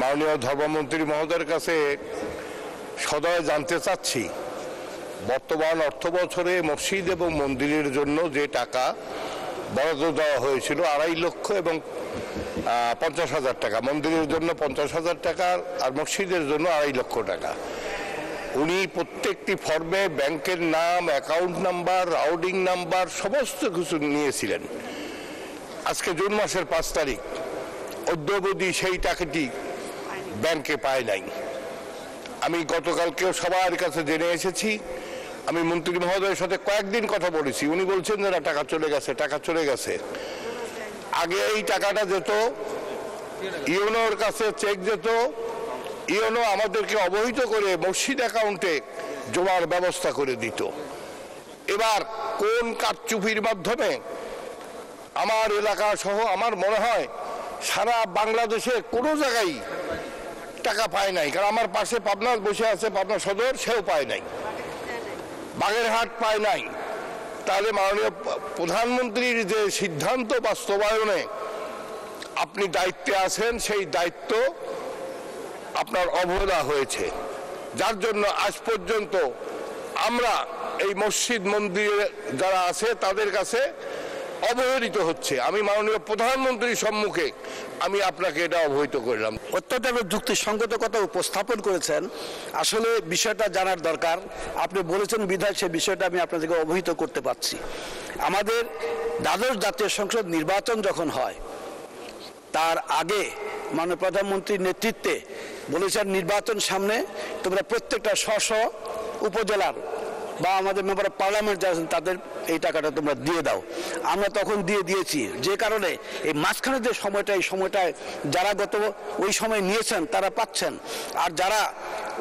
মাননীয় ধর্মমন্ত্রী মহোদয়ের কাছে সদয় জানতে চাচ্ছি, বর্তমান অর্থ বছরে মসজিদ এবং মন্দিরের জন্য যে টাকা বরাদ্দ দেওয়া হয়েছিল 2.5 লক্ষ এবং 50,000 টাকা, মন্দিরের জন্য 50,000 টাকা আর মসজিদের জন্য 2.5 লক্ষ টাকা, উনি প্রত্যেকটি ফর্মে ব্যাংকের নাম, অ্যাকাউন্ট নাম্বার, রাউটিং নাম্বার সমস্ত কিছু নিয়েছিলেন। আজকে জুন মাসের 5 তারিখ, অদ্যাবধি সেই টাকাটি ব্যাংকে পায় নাই। আমি গতকালকেও সবার কাছে জেনে এসেছি, আমি মন্ত্রী মহোদয়ের সাথে কয়েকদিন কথা বলেছি, উনি বলছেন যে না, টাকা চলে গেছে, টাকা চলে গেছে। আগে এই টাকাটা যেত ইউনোর কাছে, চেক যেত, ইউনো আমাদেরকে অবহিত করে মসজিদ অ্যাকাউন্টে জমার ব্যবস্থা করে দিত। এবার কোন কারচুপির মাধ্যমে আমার এলাকা সহ আমার মনে হয় সারা বাংলাদেশে কোনো জায়গায় টাকা পায় নাই। কারণ আমার পাশে পাবনা বসে আছে, পাবনা সদর, সেও পায় নাই, বাগেরহাট পায় নাই। তাহলে মাননীয় প্রধানমন্ত্রীর যে সিদ্ধান্ত বাস্তবায়নে আপনি দায়িত্বে আছেন, সেই দায়িত্ব আপনার অবহেলা হয়েছে, যার জন্য আজ পর্যন্ত আমরা এই মসজিদ মন্দিরে যারা আছে তাদের কাছে অবহেলিত হচ্ছে। আমি মাননীয় প্রধানমন্ত্রীর সম্মুখে আমি আপনাকে এটা অবহিত করলাম। অত্যন্ত যুক্তিসঙ্গত কথা উপস্থাপন করেছেন। আসলে বিষয়টা জানার দরকার, আপনি বলেছেন বিধায় সে বিষয়টা আমি আপনাদেরকে অবহিত করতে পারছি। আমাদের দ্বাদশ জাতীয় সংসদ নির্বাচন যখন হয় তার আগে মাননীয় প্রধানমন্ত্রীর নেতৃত্বে বলেছেন, নির্বাচন সামনে, তোমরা প্রত্যেকটা স্ব উপজেলার বা আমাদের মেম্বার অফ পার্লামেন্ট যারা আছেন তাদের এই টাকাটা তোমরা দিয়ে দাও। আমরা তখন দিয়েছি, যে কারণে এই মাঝখানে যে সময়টা, এই সময়টায় যারা ওই সময় নিয়েছেন তারা পাচ্ছেন, আর যারা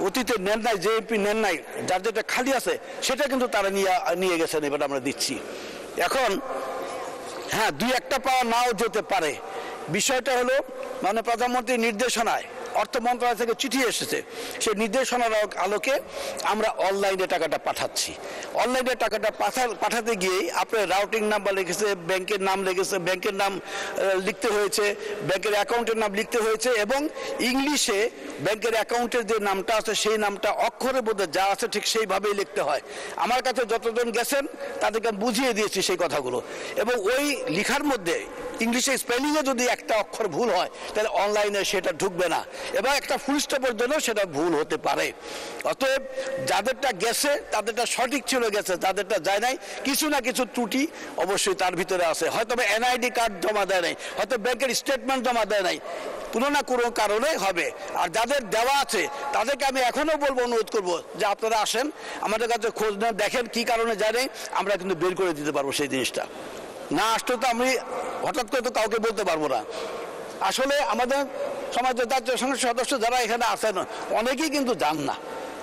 অতীতে নেন নাই, যে এমপি নেন নাই, যার যেটা খালি আছে সেটা কিন্তু তারা নিয়ে গেছেন, এবার আমরা দিচ্ছি। এখন হ্যাঁ, 2-1টা পাওয়া নাও যেতে পারে। বিষয়টা হলো মানে প্রধানমন্ত্রীর নির্দেশনায় অর্থ মন্ত্রণালয় থেকে চিঠি এসেছে, সেই নির্দেশনার আলোকে আমরা অনলাইনে টাকাটা পাঠাচ্ছি। অনলাইনে টাকাটা পাঠাতে গিয়েই আপনার রাউটিং নাম্বার লিখেছে, ব্যাংকের নাম লিখেছে, ব্যাংকের নাম লিখতে হয়েছে, ব্যাংকের অ্যাকাউন্টের নাম লিখতে হয়েছে, এবং ইংলিশে ব্যাংকের অ্যাকাউন্টের যে নামটা আছে সেই নামটা অক্ষরের মধ্যে যা আছে ঠিক সেইভাবেই লিখতে হয়। আমার কাছে যতজন গেছেন তাদেরকে বুঝিয়ে দিয়েছি সেই কথাগুলো, এবং ওই লেখার মধ্যে ইংলিশে স্পেলিংয়ে যদি একটা অক্ষর ভুল হয় তাহলে অনলাইনে সেটা ঢুকবে না, এবং একটা ফুল স্টপের জন্য সেটা ভুল হতে পারে। অতএব যাদেরটা গেছে তাদেরটা সঠিক ছিল গেছে, যাদেরটা যায় নাই কিছু না কিছু ত্রুটি অবশ্যই তার ভিতরে আছে। হয়তো এনআইডি কার্ড জমা দেয় নাই, হয়তো ব্যাংকের স্টেটমেন্ট জমা দেয় নাই, কোনো না কোনো কারণে হবে। আর যাদের দেওয়া আছে তাদেরকে আমি এখনও বলবো, অনুরোধ করবো যে আপনারা আসেন আমাদের কাছে, খোঁজ নেন, দেখেন কি কারণে যায় নাই, আমরা কিন্তু বের করে দিতে পারবো সেই জিনিসটা। না আসলে তো আমি হঠাৎ করে তো কাউকে বলতে পারবো না। আসলে আমাদের সমাজের জাতীয় সংসদ সদস্য যারা এখানে আছেন অনেকেই কিন্তু যান না,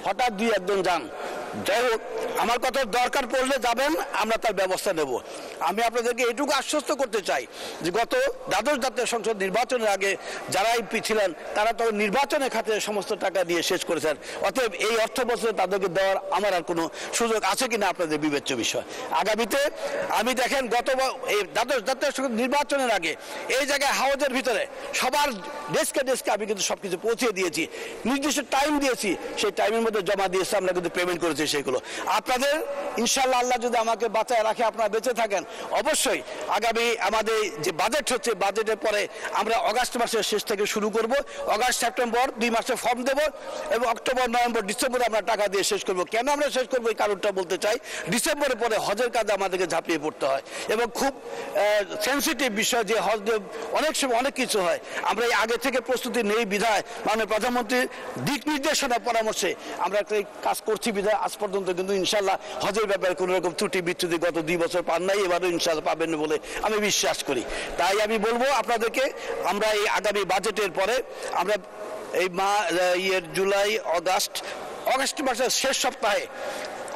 হঠাৎ 2-1 যান। যাই হোক, আমার কথা দরকার পড়লে যাবেন, আমরা তার ব্যবস্থা নেব। আমি আপনাদেরকে এটুকু আশ্বস্ত করতে চাই যে গত দ্বাদশ জাতীয় সংসদ নির্বাচনের আগে যারা এমপি ছিলেন তারা তখন নির্বাচনের খাতে সমস্ত টাকা দিয়ে শেষ করেছেন। অতএব এই অর্থ বছরে তাদেরকে দেওয়ার আমার আর কোনো সুযোগ আছে কিনা আপনাদের বিবেচ্য বিষয়। আগামীতে আমি দেখেন, এই দ্বাদশ জাতীয় সংসদ নির্বাচনের আগে এই জায়গায় হাউজের ভিতরে সবার ডেস্কে আমি কিন্তু সবকিছু পৌঁছে দিয়েছি, নির্দিষ্ট টাইম দিয়েছি, সেই টাইমের মধ্যে জমা দিয়েছি, আমরা কিন্তু পেমেন্ট করেছি সেগুলো। আপনাদের ইনশাআল্লাহ আল্লাহ যদি আমাকে বাঁচায় রাখে, আপনারা বেঁচে থাকেন, অবশ্যই আগামী আমাদের যে বাজেট হচ্ছে, বাজেটের পরে আমরা অগাস্ট মাসের শেষ থেকে শুরু করব। অগাস্ট সেপ্টেম্বর 2 মাসে ফর্ম দেব, এবং অক্টোবর নভেম্বর ডিসেম্বরে আমরা টাকা দিয়ে শেষ করব। কেন আমরা শেষ করবো এই কারণটা বলতে চাই। ডিসেম্বরের পরে হজের কাজে আমাদেরকে ঝাঁপিয়ে পড়তে হয়, এবং খুব সেন্সিটিভ বিষয়, যে হজ অনেক সময় অনেক কিছু হয়। আমরা এই আগে থেকে প্রস্তুতি নেই বিধায় মাননীয় প্রধানমন্ত্রীর দিক নির্দেশনা পরামর্শে আমরা একটা কাজ করছি বিধায় আজ পর্যন্ত কিন্তু ইনশাল্লাহ হজের ব্যাপারে কোনো রকম ত্রুটি বিচ্যুতি গত 2 বছর পান নাই, এবারও ইনশাল্লাহ পাবেন বলে আমি বিশ্বাস করি। তাই আমি বলবো আপনাদেরকে, আমরা এই আগামী বাজেটের পরে আমরা এই জুলাই আগস্ট মাসের শেষ সপ্তাহে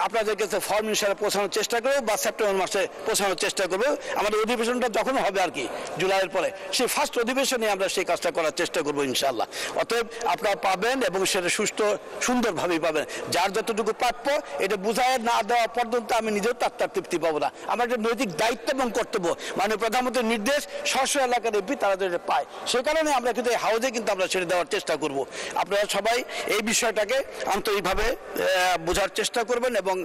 আপনাদের কাছে ফর্ম ইনশাআল্লাহ পৌঁছানোর চেষ্টা করবো বা সেপ্টেম্বর মাসে পৌঁছানোর চেষ্টা করবো। আমাদের অধিবেশনটা যখন হবে আর কি জুলাইয়ের পরে, সেই ফার্স্ট অধিবেশনে আমরা সেই কাজটা করার চেষ্টা করবো ইনশাআল্লাহ। অতএব আপনারা পাবেন এবং সেটা সুন্দরভাবেই পাবেন। যার যতটুকু প্রাপ্য এটা বুঝায় না দেওয়া পর্যন্ত আমি নিজেও তার তৃপ্তি পাবো না। আমার একটা নৈতিক দায়িত্ব এবং কর্তব্য, মানে প্রধানমন্ত্রীর নির্দেশ স্ব এলাকার এমপি তারা যেটা পায়, সে কারণে আমরা কিন্তু এই হাউজে কিন্তু আমরা ছেড়ে দেওয়ার চেষ্টা করব। আপনারা সবাই এই বিষয়টাকে আন্তরিকভাবে বোঝার চেষ্টা করবেন এবং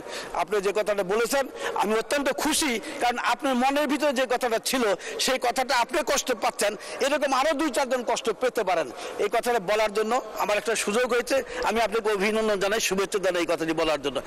আপনি যে কথাটা বলেছেন আমি অত্যন্ত খুশি, কারণ আপনার মনের ভিতরে যে কথাটা ছিল সেই কথাটা আপনি কষ্ট পাচ্ছেন, এরকম আরো 2-4 জন কষ্ট পেতে পারেন। এই কথাটা বলার জন্য আমার একটা সুযোগ হয়েছে, আমি আপনাকে অভিনন্দন জানাই, শুভেচ্ছা জানাই এই কথাটি বলার জন্য।